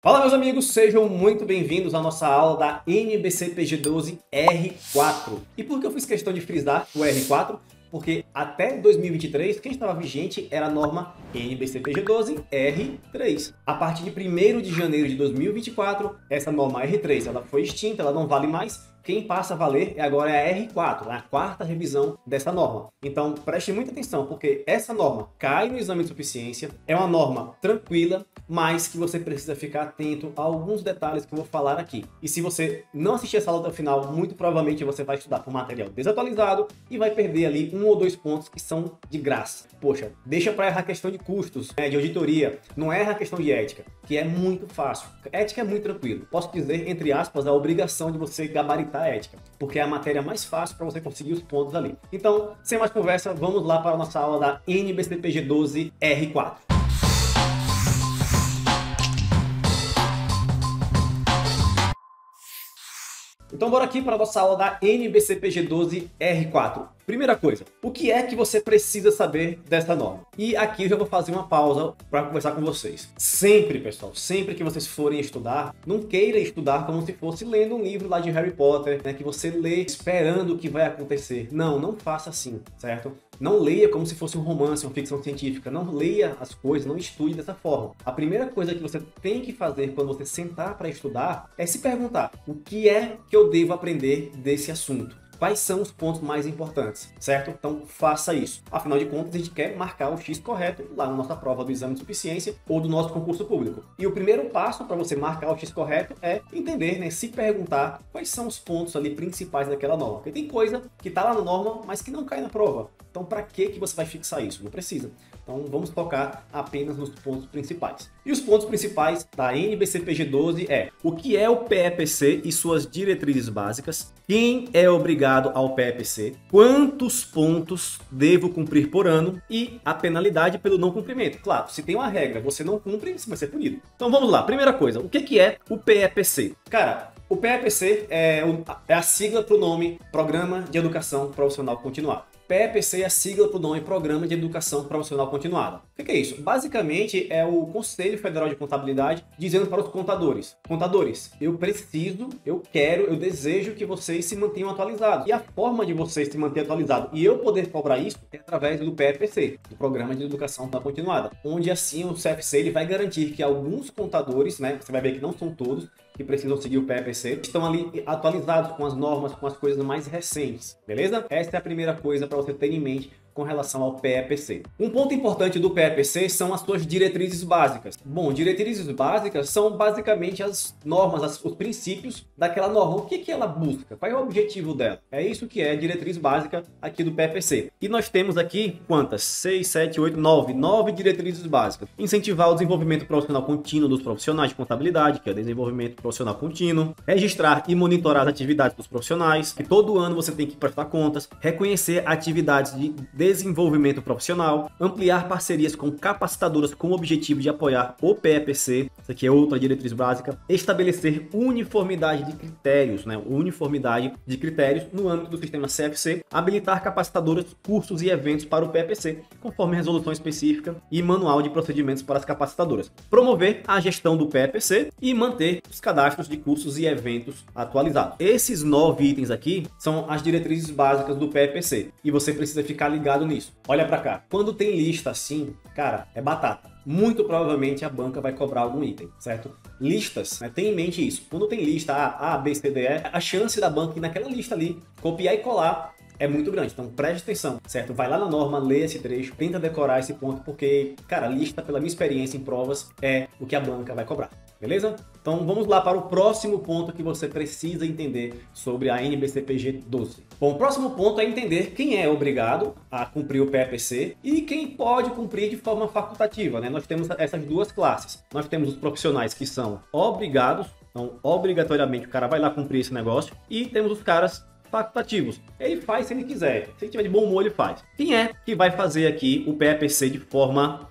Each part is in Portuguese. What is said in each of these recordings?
Fala, meus amigos, sejam muito bem-vindos à nossa aula da NBC PG12 R4. E por que eu fiz questão de frisar o R4? Porque até 2023, quem estava vigente era a norma NBC PG12 R3. A partir de 1º de janeiro de 2024, essa norma R3 ela foi extinta, ela não vale mais. Quem passa a valer agora é a R4, a quarta revisão dessa norma. Então preste muita atenção, porque essa norma cai no exame de suficiência, é uma norma tranquila, mas que você precisa ficar atento a alguns detalhes que eu vou falar aqui. E se você não assistir essa aula até o final, muito provavelmente você vai estudar por material desatualizado e vai perder ali 1 ou 2 pontos que são de graça. Poxa, deixa para errar a questão de custos, de auditoria, não erra a questão de ética, que é muito fácil. Ética é muito tranquilo. Posso dizer, entre aspas, a obrigação de você gabaritar a ética, porque é a matéria mais fácil para você conseguir os pontos ali. Então, sem mais conversa, vamos lá para a nossa aula da NBCPG12 R4. Então bora aqui para a nossa aula da NBCPG12 R4. Primeira coisa, o que é que você precisa saber dessa norma? E aqui eu já vou fazer uma pausa para conversar com vocês. Sempre, pessoal, sempre que vocês forem estudar, não queira estudar como se fosse lendo um livro lá de Harry Potter, né, que você lê esperando o que vai acontecer. Não, não faça assim, certo? Não leia como se fosse um romance, uma ficção científica. Não leia as coisas, não estude dessa forma. A primeira coisa que você tem que fazer quando você sentar para estudar é se perguntar: o que é que eu devo aprender desse assunto? Quais são os pontos mais importantes, certo? Então faça isso. Afinal de contas, a gente quer marcar o X correto lá na nossa prova do exame de suficiência ou do nosso concurso público. E o primeiro passo para você marcar o X correto é entender, né? Se perguntar quais são os pontos ali principais daquela norma. Porque tem coisa que está lá na norma, mas que não cai na prova. Então para que você vai fixar isso? Não precisa. Então vamos focar apenas nos pontos principais. E os pontos principais da NBCPG12 é: o que é o PEPC e suas diretrizes básicas, quem é obrigado ao PEPC, quantos pontos devo cumprir por ano e a penalidade pelo não cumprimento. Claro, se tem uma regra, você não cumpre, você vai ser punido. Então vamos lá, primeira coisa, o que é o PEPC? Cara, o PEPC é a sigla para o nome Programa de Educação Profissional Continuada. PEPC é a sigla para o nome Programa de Educação Profissional Continuada. O que é isso? Basicamente é o Conselho Federal de Contabilidade dizendo para os contadores: contadores, eu preciso, eu quero, eu desejo que vocês se mantenham atualizados. E a forma de vocês se manter atualizados e eu poder cobrar isso é através do PEPC, do Programa de Educação Continuada, onde assim o CFC ele vai garantir que alguns contadores, né, você vai ver que não são todos, que precisam seguir o PEPC, estão ali atualizados com as normas, com as coisas mais recentes, beleza? Essa é a primeira coisa para você ter em mente com relação ao PEPC. Um ponto importante do PEPC são as suas diretrizes básicas. Bom, diretrizes básicas são basicamente as normas, os princípios daquela norma. O que ela busca? Qual é o objetivo dela? É isso que é a diretriz básica aqui do PEPC. E nós temos aqui quantas? 6, 7, 8, 9 diretrizes básicas. Incentivar o desenvolvimento profissional contínuo dos profissionais de contabilidade, que é o desenvolvimento profissional contínuo. Registrar e monitorar as atividades dos profissionais, que todo ano você tem que prestar contas. Reconhecer atividades de desenvolvimento profissional, ampliar parcerias com capacitadoras com o objetivo de apoiar o PEPC, isso aqui é outra diretriz básica, estabelecer uniformidade de critérios, né? Uniformidade de critérios no âmbito do sistema CFC, habilitar capacitadoras, cursos e eventos para o PEPC, conforme resolução específica e manual de procedimentos para as capacitadoras, promover a gestão do PEPC e manter os cadastros de cursos e eventos atualizados. Esses 9 itens aqui são as diretrizes básicas do PEPC e você precisa ficar ligado nisso. Olha para cá. Quando tem lista assim, cara, é batata. Muito provavelmente a banca vai cobrar algum item, certo? Listas, né? Tenha em mente isso. Quando tem lista A, B, C, D, E, a chance da banca ir naquela lista ali, copiar e colar é muito grande. Então preste atenção, certo? Vai lá na norma, lê esse trecho, tenta decorar esse ponto, porque, cara, lista, pela minha experiência em provas, é o que a banca vai cobrar. Beleza? Então vamos lá para o próximo ponto que você precisa entender sobre a NBCPG12. Bom, o próximo ponto é entender quem é obrigado a cumprir o PEPC e quem pode cumprir de forma facultativa, né? Nós temos essas duas classes. Nós temos os profissionais que são obrigados, então obrigatoriamente o cara vai lá cumprir esse negócio, e temos os caras facultativos. Ele faz se ele quiser. Se ele tiver de bom humor, ele faz. Quem é que vai fazer aqui o PEPC de forma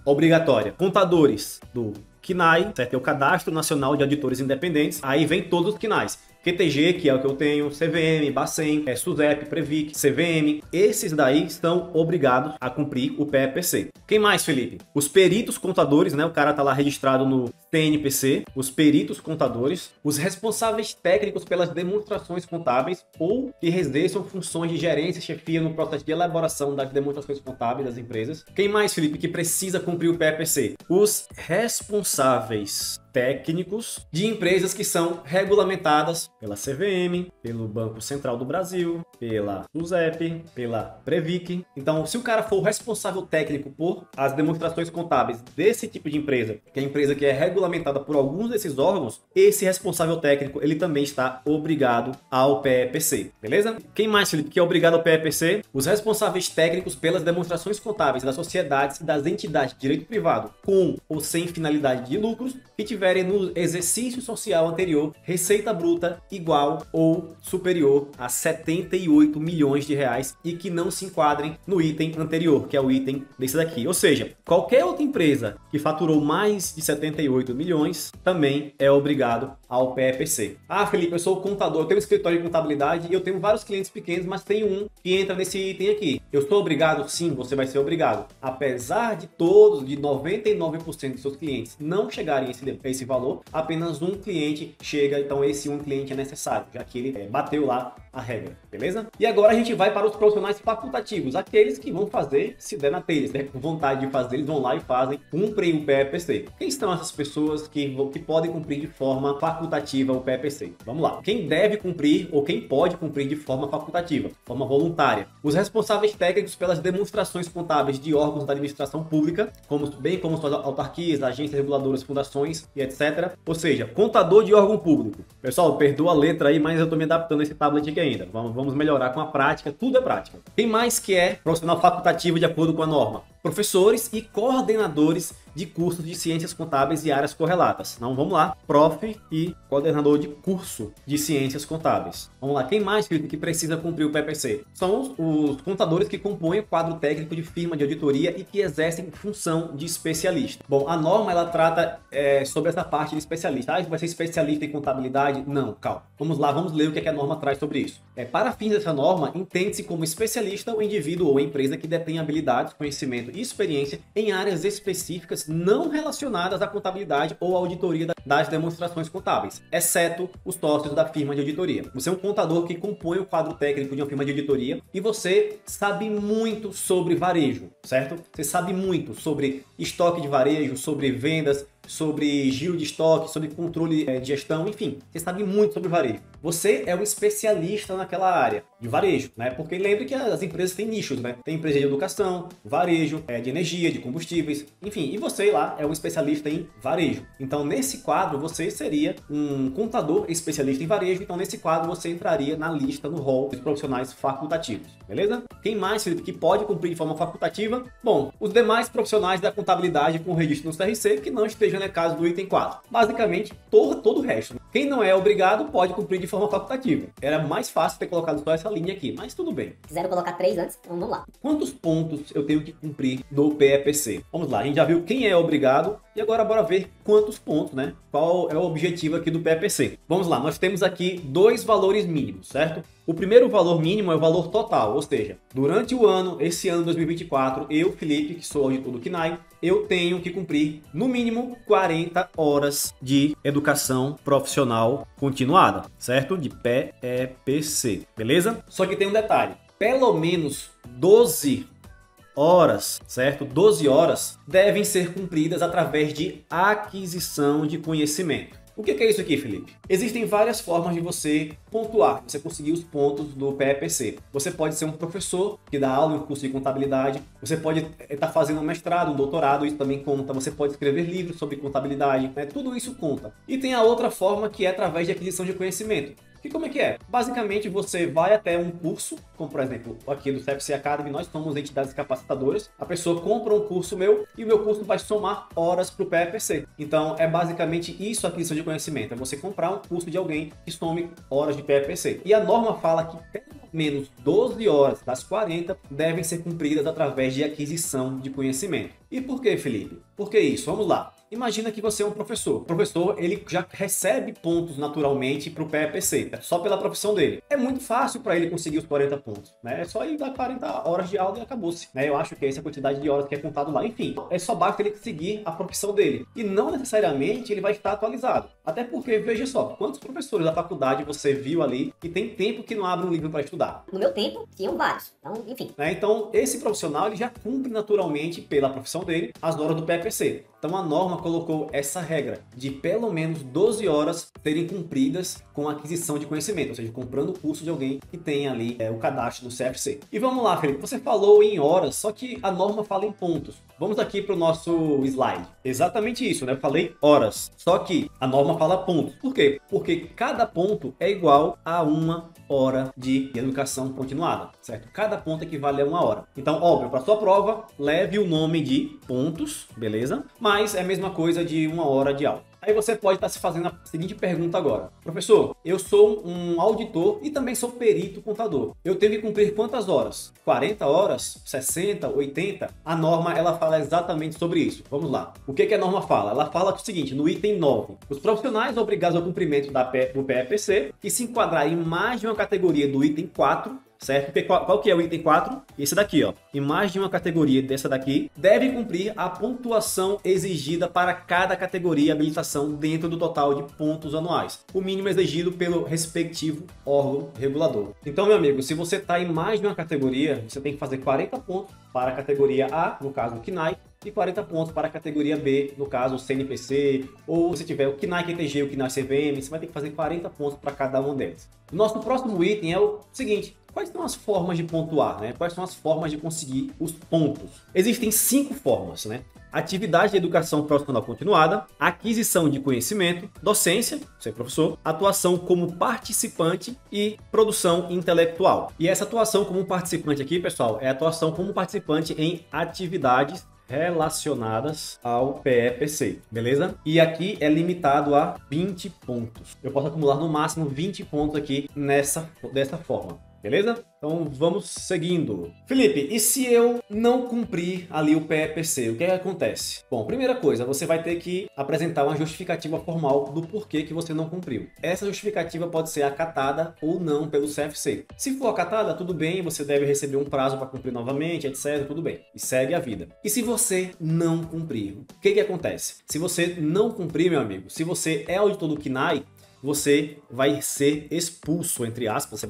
obrigatória? Contadores do CNAE, certo? É o Cadastro Nacional de Auditores Independentes. Aí vem todos os CNAEs. QTG, que é o que eu tenho, CVM, Bacen, SUSEP, Previc, CVM, esses daí estão obrigados a cumprir o PEPC. Quem mais, Felipe? Os peritos contadores, né? O cara tá lá registrado no CNPC, os peritos contadores, os responsáveis técnicos pelas demonstrações contábeis ou que exerçam funções de gerência e chefia no processo de elaboração das demonstrações contábeis das empresas. Quem mais, Felipe, que precisa cumprir o PEPC? Os responsáveis técnicos de empresas que são regulamentadas pela CVM, pelo Banco Central do Brasil, pela SUSEP, pela Previc. Então, se o cara for o responsável técnico por as demonstrações contábeis desse tipo de empresa, que é a empresa que é regulamentada por alguns desses órgãos, esse responsável técnico, ele também está obrigado ao PEPC, beleza? Quem mais, Felipe, que é obrigado ao PEPC? Os responsáveis técnicos pelas demonstrações contábeis das sociedades e das entidades de direito privado com ou sem finalidade de lucros que tiverem no exercício social anterior receita bruta igual ou superior a 78 milhões de reais e que não se enquadrem no item anterior, que é o item desse daqui. Ou seja, qualquer outra empresa que faturou mais de 78 milhões também é obrigado ao PEPC. Ah, Felipe, eu sou contador, eu tenho um escritório de contabilidade e eu tenho vários clientes pequenos, mas tem um que entra nesse item aqui. Eu sou obrigado? Sim, você vai ser obrigado. Apesar de todos, de 99% dos seus clientes não chegarem a esse valor, apenas um cliente chega, então esse um cliente é necessário, já que ele bateu lá a regra, beleza? E agora a gente vai para os profissionais facultativos, aqueles que vão fazer se der na telha, se der com vontade de fazer, eles vão lá e fazem, cumprem o PEPC. Quem são essas pessoas que podem cumprir de forma facultativa o PEPC? Vamos lá. Quem deve cumprir ou quem pode cumprir de forma facultativa, de forma voluntária? Os responsáveis técnicos pelas demonstrações contábeis de órgãos da administração pública, bem como suas autarquias, agências reguladoras, fundações e etc. Ou seja, contador de órgão público. Pessoal, perdoa a letra aí, mas eu estou me adaptando a esse tablet aqui ainda. Vamos melhorar com a prática, tudo é prática. Quem mais que é profissional facultativo de acordo com a norma? Professores e coordenadores de cursos de ciências contábeis e áreas correlatas. Então vamos lá, prof e coordenador de curso de ciências contábeis. Vamos lá, quem mais, Felipe, que precisa cumprir o PEPC? São os contadores que compõem o quadro técnico de firma de auditoria e que exercem função de especialista. Bom, a norma ela trata sobre essa parte de especialista. Ah, vai ser especialista em contabilidade? Não, calma. Vamos lá, vamos ler o que a norma traz sobre isso. Para fins dessa norma, entende-se como especialista o indivíduo ou empresa que detém habilidades, conhecimento e experiência em áreas específicas não relacionadas à contabilidade ou à auditoria das demonstrações contábeis, exceto os sócios da firma de auditoria. Você é um contador que compõe o quadro técnico de uma firma de auditoria e você sabe muito sobre varejo, certo? Você sabe muito sobre estoque de varejo, sobre vendas, sobre giro de estoque, sobre controle de gestão, enfim, você sabe muito sobre varejo. Você é um especialista naquela área de varejo, né? Porque lembre que as empresas têm nichos, né? Tem empresa de educação, varejo, de energia, de combustíveis, enfim, e você lá é um especialista em varejo. Então, nesse quadro, você seria um contador especialista em varejo, então nesse quadro você entraria na lista, no rol dos profissionais facultativos, beleza? Quem mais, Felipe, que pode cumprir de forma facultativa? Bom, os demais profissionais da contabilidade com registro no CRC que não estejam no caso do item 4. Basicamente, todo o resto. Quem não é obrigado pode cumprir de forma facultativa. Era mais fácil ter colocado só essa linha aqui, mas tudo bem. Quiseram colocar 3 antes, então vamos lá. Quantos pontos eu tenho que cumprir no PEPC? Vamos lá, a gente já viu quem é obrigado e agora bora ver quantos pontos, né? Qual é o objetivo aqui do PEPC? Vamos lá, nós temos aqui dois valores mínimos, certo? O primeiro valor mínimo é o valor total, ou seja, durante o ano, esse ano 2024, eu, Felipe, que sou auditor do CNAE, eu tenho que cumprir no mínimo 40 horas de educação profissional continuada, certo? De PEPC, beleza? Só que tem um detalhe, pelo menos 12 horas, certo? 12 horas devem ser cumpridas através de aquisição de conhecimento. O que é isso aqui, Felipe? Existem várias formas de você pontuar, você conseguir os pontos do PEPC. Você pode ser um professor que dá aula em um curso de contabilidade, você pode estar fazendo um mestrado, um doutorado, isso também conta, você pode escrever livros sobre contabilidade, né? Tudo isso conta. E tem a outra forma que é através de aquisição de conhecimento. E como é que é? Basicamente, você vai até um curso, como por exemplo, aqui do CFC Academy, nós somos entidades capacitadoras, a pessoa compra um curso meu e o meu curso vai somar horas para o PEPC. Então, é basicamente isso a aquisição de conhecimento, é você comprar um curso de alguém que some horas de PEPC. E a norma fala que pelo menos 12 horas das 40 devem ser cumpridas através de aquisição de conhecimento. E por que, Felipe? Por que isso? Vamos lá. Imagina que você é um professor. O professor, ele já recebe pontos naturalmente para o PEPC, só pela profissão dele. É muito fácil para ele conseguir os 40 pontos, né? É só ele dar 40 horas de aula e acabou-se, né? Eu acho que essa é a quantidade de horas que é contado lá. Enfim, é só basta ele seguir a profissão dele. E não necessariamente ele vai estar atualizado. Até porque, veja só, quantos professores da faculdade você viu ali que tem tempo que não abre um livro para estudar? No meu tempo, tinham vários. Então, enfim. Né? Então, esse profissional ele já cumpre naturalmente, pela profissão dele, as horas do PEPC. Então, a norma colocou essa regra de pelo menos 12 horas serem cumpridas com a aquisição de conhecimento, ou seja, comprando o curso de alguém que tem ali o cadastro do CFC. E vamos lá, Felipe, você falou em horas, só que a norma fala em pontos. Vamos aqui para o nosso slide. Exatamente isso, né? Eu falei horas, só que a norma fala pontos. Por quê? Porque cada ponto é igual a uma hora de educação continuada, certo? Cada ponto equivale a uma hora. Então, óbvio, para sua prova, leve o nome de pontos, beleza? Mas é a mesma coisa de uma hora de aula. Aí você pode estar se fazendo a seguinte pergunta agora. Professor, eu sou um auditor e também sou perito contador. Eu tenho que cumprir quantas horas? 40 horas? 60? 80? A norma, ela fala exatamente sobre isso. Vamos lá. O que a norma fala? Ela fala o seguinte, no item 9. Os profissionais obrigados ao cumprimento do PEPC que se enquadrarem em mais de uma categoria do item 4, certo? Porque qual que é o item 4? Esse daqui, ó. Em mais de uma categoria dessa daqui, deve cumprir a pontuação exigida para cada categoria e habilitação dentro do total de pontos anuais. O mínimo exigido pelo respectivo órgão regulador. Então, meu amigo, se você está em mais de uma categoria, você tem que fazer 40 pontos para a categoria A, no caso o KNAI, e 40 pontos para a categoria B, no caso o CNPC, ou se tiver o KNAI QTG, o KNAI CVM, você vai ter que fazer 40 pontos para cada um deles. O nosso próximo item é o seguinte: quais são as formas de pontuar, né? Quais são as formas de conseguir os pontos? Existem 5 formas, né? Atividade de educação profissional continuada, aquisição de conhecimento, docência, você é professor, atuação como participante e produção intelectual. E essa atuação como participante aqui, pessoal, é atuação como participante em atividades relacionadas ao PEPC, beleza? E aqui é limitado a 20 pontos. Eu posso acumular no máximo 20 pontos aqui dessa forma. Beleza? Então vamos seguindo. Felipe, e se eu não cumprir ali o PEPC, o que acontece? Bom, primeira coisa, você vai ter que apresentar uma justificativa formal do porquê que você não cumpriu. Essa justificativa pode ser acatada ou não pelo CFC. Se for acatada, tudo bem, você deve receber um prazo para cumprir novamente, etc, tudo bem. E segue a vida. E se você não cumprir, o que acontece? Se você não cumprir, meu amigo, se você é auditor do KNAI, você vai ser expulso, entre aspas, você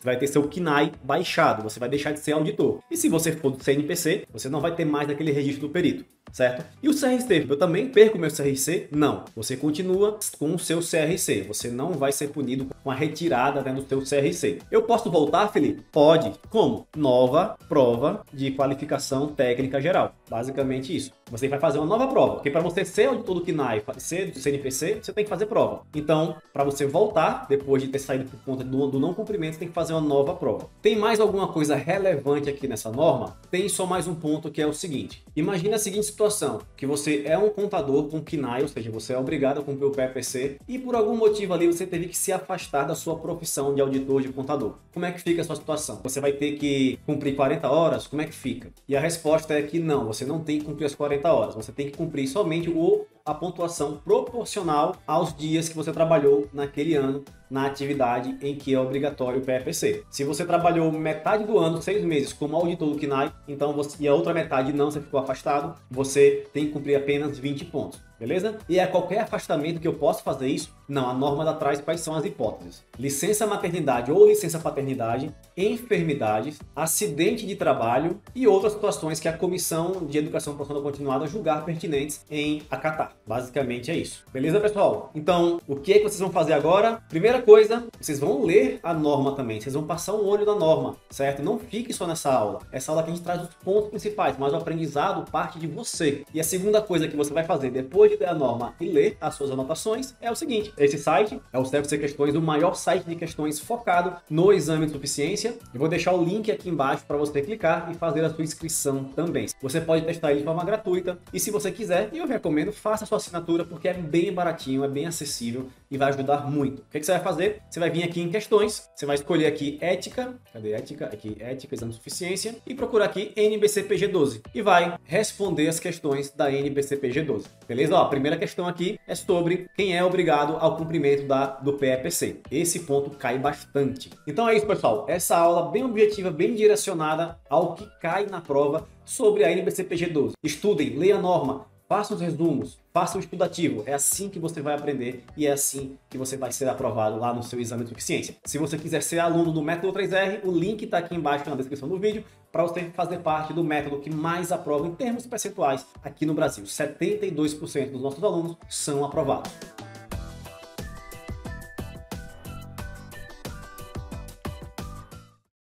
vai ter seu KNAI baixado, você vai deixar de ser auditor. E se você for do CNPC, você não vai ter mais aquele registro do perito, certo? E o CRC, eu também perco meu CRC? Não, você continua com o seu CRC, você não vai ser punido com a retirada do seu CRC. Eu posso voltar, Felipe? Pode. Como? Nova prova de qualificação técnica geral. Basicamente isso. Você vai fazer uma nova prova, porque para você ser auditor do KNAI, ser do CNPC, você tem que fazer prova. Então, para você voltar, depois de ter saído por conta do não cumprimento, você tem que fazer uma nova prova. Tem mais alguma coisa relevante aqui nessa norma? Tem só mais um ponto, que é o seguinte. Imagina a seguinte situação, que você é um contador com KNAI, ou seja, você é obrigado a cumprir o PEPC, e por algum motivo ali você teve que se afastar da sua profissão de auditor de contador. Como é que fica a sua situação? Você vai ter que cumprir 40 horas? Como é que fica? E a resposta é que não, você não tem que cumprir as 40 horas, você tem que cumprir somente a pontuação proporcional aos dias que você trabalhou naquele ano na atividade em que é obrigatório o PEPC. Se você trabalhou metade do ano, 6 meses, como auditor do KNAI, então e a outra metade não, você ficou afastado, você tem que cumprir apenas 20 pontos. Beleza? E é qualquer afastamento que eu posso fazer isso? Não, a norma lá traz quais são as hipóteses. Licença maternidade ou licença paternidade, enfermidades, acidente de trabalho e outras situações que a Comissão de Educação Profissional Continuada julgar pertinentes em acatar. Basicamente é isso. Beleza, pessoal? Então, o que é que vocês vão fazer agora? Primeira coisa, vocês vão ler a norma também. Vocês vão passar um olho na norma, certo? Não fique só nessa aula. Essa aula aqui a gente traz os pontos principais, mas o aprendizado parte de você. E a segunda coisa que você vai fazer depois de ler a norma e ler as suas anotações é o seguinte: esse site é o CFC Questões, o maior site de questões focado no exame de suficiência. Eu vou deixar o link aqui embaixo para você clicar e fazer a sua inscrição também. Você pode testar ele de forma gratuita e, se você quiser, e eu recomendo, faça a sua assinatura porque é bem baratinho, é bem acessível e vai ajudar muito. O que você vai fazer? Você vai vir aqui em questões, você vai escolher aqui ética, cadê ética? Aqui, ética, exame de suficiência, e procurar aqui NBCPG-12 e vai responder as questões da NBCPG-12, beleza? Ó, a primeira questão aqui é sobre quem é obrigado ao cumprimento do PEPC. Esse ponto cai bastante. Então é isso, pessoal. Essa aula bem objetiva, bem direcionada ao que cai na prova sobre a NBCPG-12. Estudem, leiam a norma, façam os resumos, façam o estudativo. É assim que você vai aprender e é assim que você vai ser aprovado lá no seu exame de suficiência. Se você quiser ser aluno do Método 3R, o link está aqui embaixo na descrição do vídeo para você fazer parte do método que mais aprova em termos percentuais aqui no Brasil. 72% dos nossos alunos são aprovados.